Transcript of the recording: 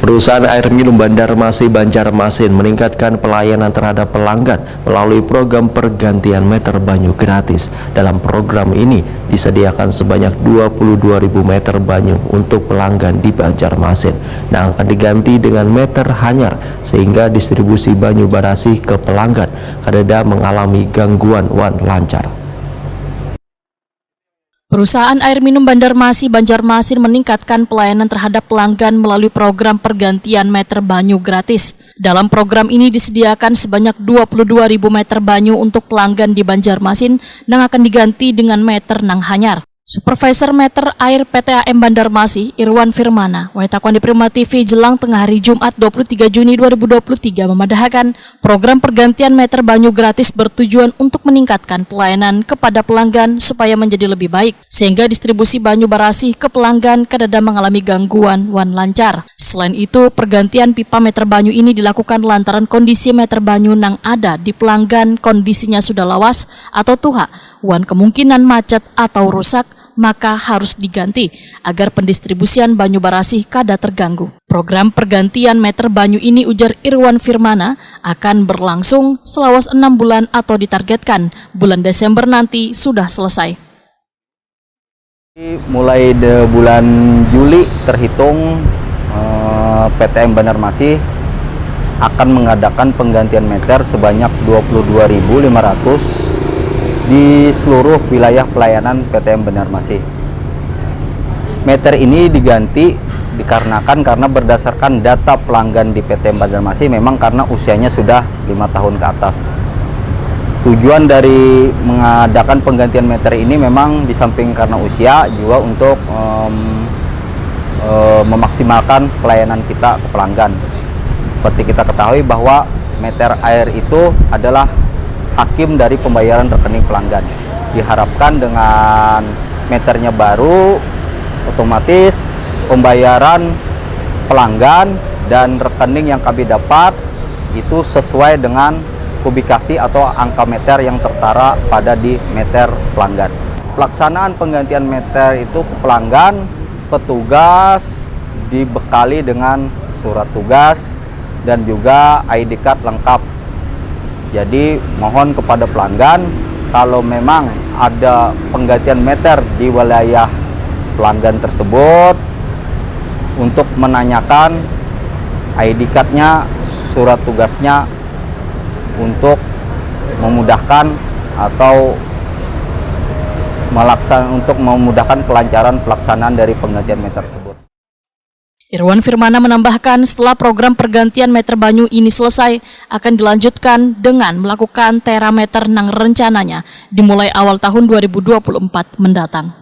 Perusahaan air minum Banjarmasin Banjarmasin meningkatkan pelayanan terhadap pelanggan melalui program pergantian meter banyu gratis. Dalam program ini disediakan sebanyak 22.000 meter banyu untuk pelanggan di Banjarmasin yang akan diganti dengan meter hanyar, sehingga distribusi banyu barasih ke pelanggan kadeda mengalami gangguan lancar. Perusahaan air minum Banjarmasin Banjarmasin meningkatkan pelayanan terhadap pelanggan melalui program pergantian meter banyu gratis. Dalam program ini disediakan sebanyak 22.000 meter banyu untuk pelanggan di Banjarmasin yang akan diganti dengan meter nang hanyar. Supervisor Meter Air PT AM Banjarmasin Irwan Firmana, Waitakon di Prima TV jelang tengah hari Jumat 23 Juni 2023 memadahkan program pergantian meter banyu gratis bertujuan untuk meningkatkan pelayanan kepada pelanggan supaya menjadi lebih baik, sehingga distribusi banyu barasih ke pelanggan kadada mengalami gangguan lancar. Selain itu, pergantian pipa meter banyu ini dilakukan lantaran kondisi meter banyu yang ada di pelanggan kondisinya sudah lawas atau tuha, kemungkinan macet atau rusak, maka harus diganti agar pendistribusian banyu barasih kada terganggu. Program pergantian meter banyu ini, ujar Irwan Firmana, akan berlangsung selawas 6 bulan atau ditargetkan bulan Desember nanti sudah selesai. Mulai bulan Juli terhitung PTM Banjarmasin akan mengadakan penggantian meter sebanyak 22.500 di seluruh wilayah pelayanan PTM Banjarmasin. Meter ini diganti dikarenakan karena berdasarkan data pelanggan di PTM Banjarmasin memang karena usianya sudah 5 tahun ke atas. Tujuan dari mengadakan penggantian meter ini memang di samping karena usia juga untuk memaksimalkan pelayanan kita ke pelanggan. Seperti kita ketahui bahwa meter air itu adalah hakim dari pembayaran rekening pelanggan. Diharapkan dengan meternya baru, otomatis pembayaran pelanggan dan rekening yang kami dapat itu sesuai dengan kubikasi atau angka meter yang tertara pada di meter pelanggan. Pelaksanaan penggantian meter itu ke pelanggan, petugas dibekali dengan surat tugas dan juga ID card lengkap. Jadi mohon kepada pelanggan, kalau memang ada penggantian meter di wilayah pelanggan tersebut, untuk menanyakan ID card-nya, surat tugasnya, untuk memudahkan atau memudahkan kelancaran pelaksanaan dari penggantian meter tersebut. Irwan Firmana menambahkan setelah program pergantian meter banyu ini selesai, akan dilanjutkan dengan melakukan terameter nang rencananya dimulai awal tahun 2024 mendatang.